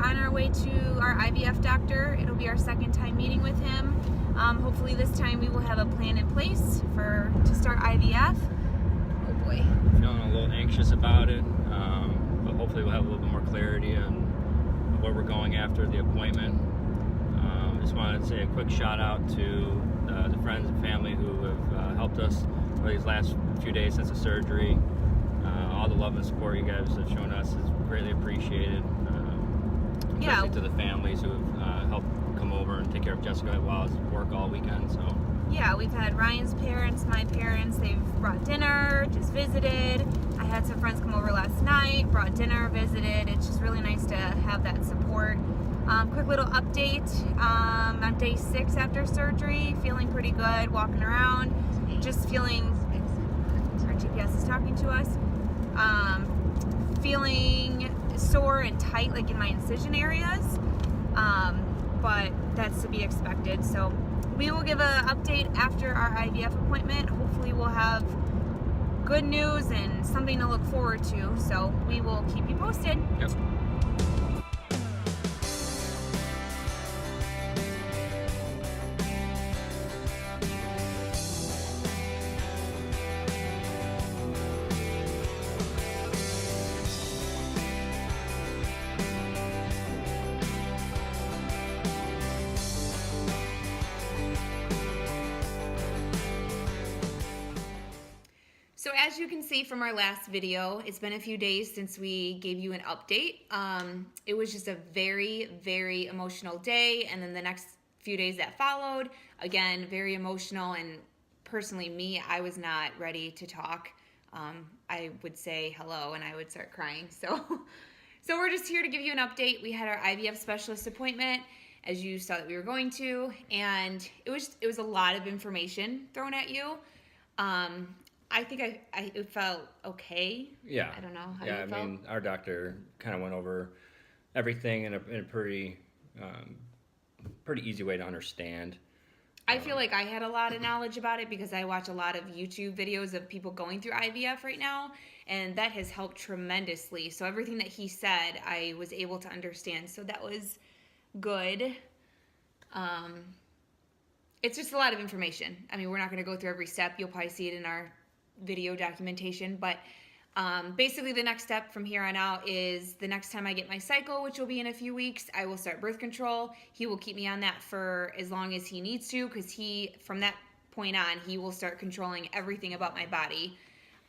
on our way to our IVF doctor. It'll be our second time meeting with him. Hopefully this time we will have a plan in place to start IVF. Oh boy. Feeling a little anxious about it, but hopefully we'll have a little bit more clarity on where we're going after the appointment. Just wanted to say a quick shout out to the friends and family who have helped us for these last few days since the surgery. All the love and support you guys have shown us is greatly appreciated. Especially to the families who have helped come over and take care of Jessica while I was at work all weekend. So yeah, we've had Ryan's parents, my parents. They've brought dinner, just visited. I had some friends come over last night, brought dinner, visited. It's just really nice to have that support. Quick little update on day 6 after surgery. Feeling pretty good, walking around, just feeling. Our GPS is talking to us. Feeling sore and tight, like in my incision areas, but that's to be expected. So we will give an update after our IVF appointment. Hopefully we'll have good news and something to look forward to. So we will keep you posted. Yep. So as you can see from our last video, it's been a few days since we gave you an update. It was just a very, very emotional day, and then the next few days that followed, again, very emotional, and personally me, I was not ready to talk. I would say hello and I would start crying. So we're just here to give you an update. We had our IVF specialist appointment, as you saw that we were going to, and it was a lot of information thrown at you. I think it felt okay. Yeah. I don't know how you felt. I mean, our doctor kind of went over everything in a pretty easy way to understand. I feel like I had a lot of knowledge about it because I watch a lot of YouTube videos of people going through IVF right now, and that has helped tremendously. So everything that he said, I was able to understand. So that was good. It's just a lot of information. I mean, we're not going to go through every step. You'll probably see it in our video documentation, but basically the next step from here on out is the next time I get my cycle, which will be in a few weeks, I will start birth control. He will keep me on that for as long as he needs to, because from that point on, he will start controlling everything about my body.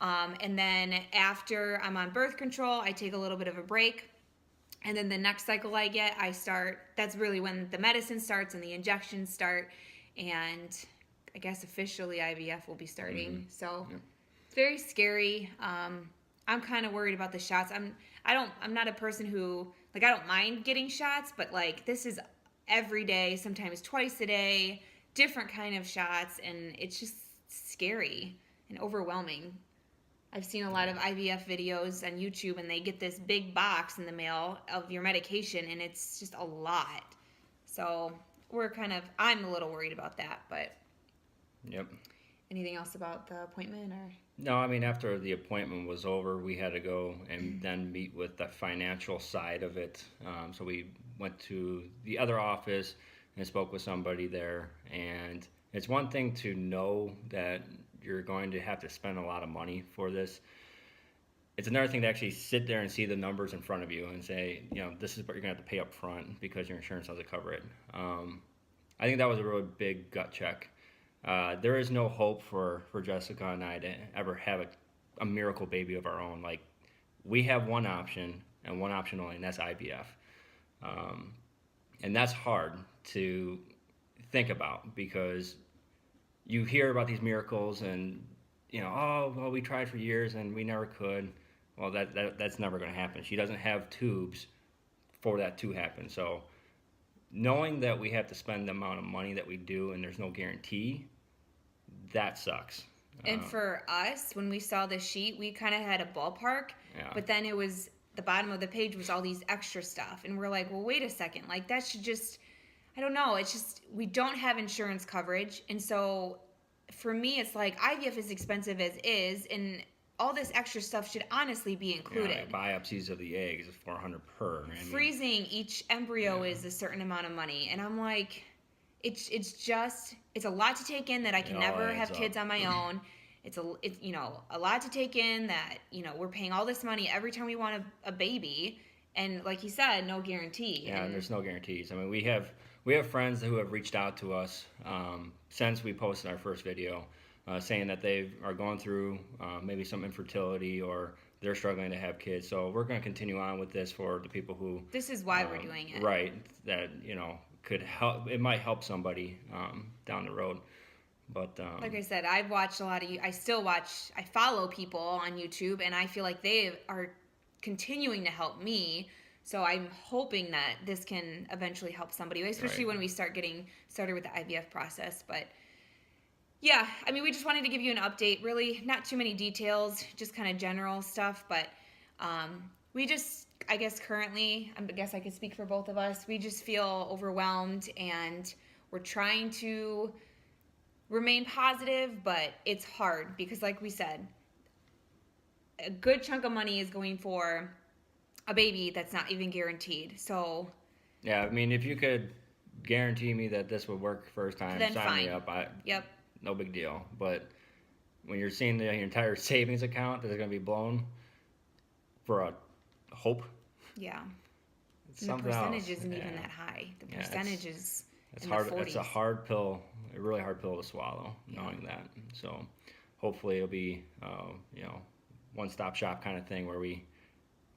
And then after I'm on birth control, I take a little bit of a break. And then the next cycle I get, that's really when the medicine starts and the injections start. And I guess officially IVF will be starting. Mm-hmm. So it's very scary. I'm kind of worried about the shots. I'm not a person who, like, I don't mind getting shots, but like this is every day, sometimes twice a day, different kind of shots, and it's just scary and overwhelming. I've seen a lot of IVF videos on YouTube, and they get this big box in the mail of your medication, and it's just a lot. So I'm a little worried about that, but. Yep. Anything else about the appointment or? No, I mean, after the appointment was over, we had to go and then meet with the financial side of it. So we went to the other office and spoke with somebody there. And it's one thing to know that you're going to have to spend a lot of money for this. It's another thing to actually sit there and see the numbers in front of you and say, this is what you're going to have to pay up front because your insurance doesn't cover it. I think that was a real big gut check. There is no hope for Jessica and I to ever have a miracle baby of our own. Like, we have one option and one option only, and that's IVF. And that's hard to think about because you hear about these miracles and, we tried for years and we never could. Well, that's never going to happen. She doesn't have tubes for that to happen. So knowing that we have to spend the amount of money that we do and there's no guarantee, that sucks. And for us, when we saw the sheet, we kind of had a ballpark, but then it was the bottom of the page was all these extra stuff. And we're like, well, wait a second. Like, that should just, I don't know. It's just, we don't have insurance coverage. And so for me, it's like IVF is expensive as is. And all this extra stuff should honestly be included. Biopsies of the eggs is $400 per. Freezing each embryo is a certain amount of money, and I'm like, it's a lot to take in that I can never have kids on my own. It's a lot to take in that, we're paying all this money every time we want a baby, and like you said, no guarantee. Yeah, and there's no guarantees. I mean, we have friends who have reached out to us since we posted our first video, saying that they are going through maybe some infertility or they're struggling to have kids. So we're going to continue on with this for the people who. This is why we're doing it. Right. That could help. It might help somebody down the road. But like I said, I've watched a lot of I follow people on YouTube, and I feel like they are continuing to help me. So I'm hoping that this can eventually help somebody, especially when we start getting started with the IVF process. But yeah, I mean, we just wanted to give you an update. Really, not too many details, just kind of general stuff. But we just, I guess currently, I guess I could speak for both of us, we just feel overwhelmed, and we're trying to remain positive, but it's hard because, like we said, a good chunk of money is going for a baby that's not even guaranteed. So yeah, I mean, if you could guarantee me that this would work first time, then sign me up. No big deal. But when you're seeing your entire savings account that is going to be blown for a hope, and the percentage isn't even that high. The percentage is in hard. The 40s. It's a hard pill, a really hard pill to swallow, knowing that. So hopefully it'll be one-stop shop kind of thing where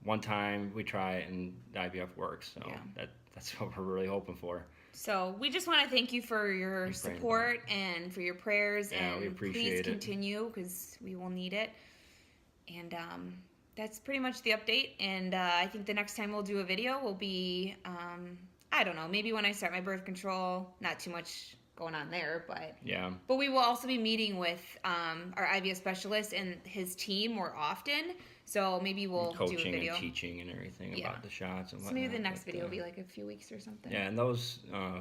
one time we try it and the IVF works. So that's what we're really hoping for. So we just want to thank you for your support and for your prayers, and we appreciate it. Please continue because we will need it. And that's pretty much the update. And I think the next time we'll do a video will be, I don't know, maybe when I start my birth control. Not too much going on there, but But we will also be meeting with our IVF specialist and his team more often. So maybe we'll do a video. Coaching and teaching and everything about the shots and whatnot. So maybe the next video will be like a few weeks or something. Yeah, and those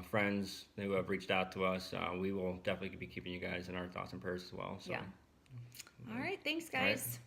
friends who have reached out to us, we will definitely be keeping you guys in our thoughts and prayers as well. So. Yeah. All right. Thanks, guys.